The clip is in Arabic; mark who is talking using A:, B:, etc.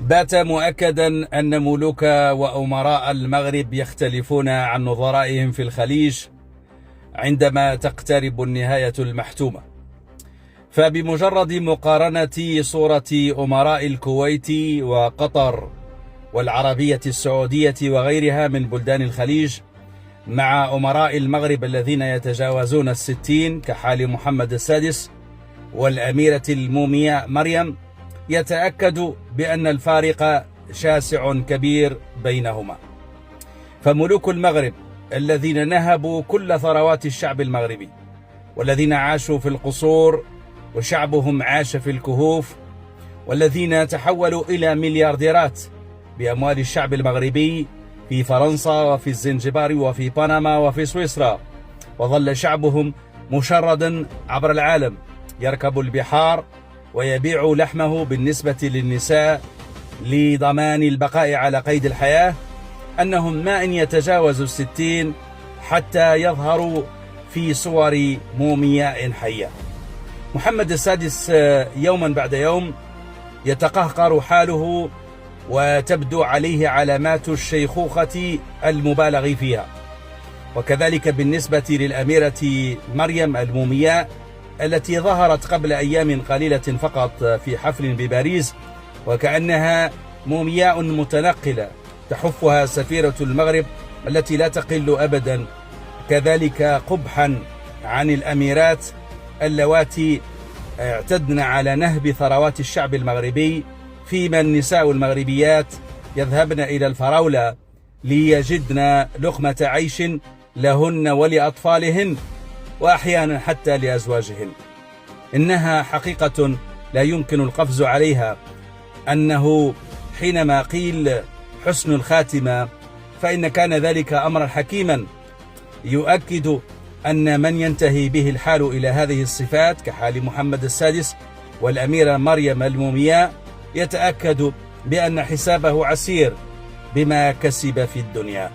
A: بات مؤكدا أن ملوك وأمراء المغرب يختلفون عن نظرائهم في الخليج عندما تقترب النهاية المحتومة. فبمجرد مقارنة صورة أمراء الكويت وقطر والعربية السعودية وغيرها من بلدان الخليج مع أمراء المغرب الذين يتجاوزون 60 كحال محمد السادس والأميرة المومياء مريم، يتأكد بأن الفارق شاسع كبير بينهما. فملوك المغرب الذين نهبوا كل ثروات الشعب المغربي، والذين عاشوا في القصور وشعبهم عاش في الكهوف، والذين تحولوا إلى مليارديرات بأموال الشعب المغربي في فرنسا وفي الزنجبار وفي بنما وفي سويسرا، وظل شعبهم مشردا عبر العالم يركب البحار ويبيع لحمه بالنسبة للنساء لضمان البقاء على قيد الحياة، أنهم ما إن يتجاوزوا 60 حتى يظهروا في صور مومياء حية. محمد السادس يوما بعد يوم يتقهقر حاله وتبدو عليه علامات الشيخوخة المبالغ فيها، وكذلك بالنسبة للأميرة مريم المومياء التي ظهرت قبل أيام قليلة فقط في حفل بباريس وكأنها مومياء متنقلة تحفها سفيرة المغرب التي لا تقل أبدا كذلك قبحا عن الأميرات اللواتي اعتدن على نهب ثروات الشعب المغربي، فيما النساء المغربيات يذهبن إلى الفراولة ليجدن لقمة عيش لهن ولأطفالهن وأحيانا حتى لأزواجهن. إنها حقيقة لا يمكن القفز عليها، أنه حينما قيل حسن الخاتمة فإن كان ذلك أمرا حكيما يؤكد أن من ينتهي به الحال إلى هذه الصفات كحال محمد السادس والأميرة مريم المومياء يتأكد بأن حسابه عسير بما كسب في الدنيا.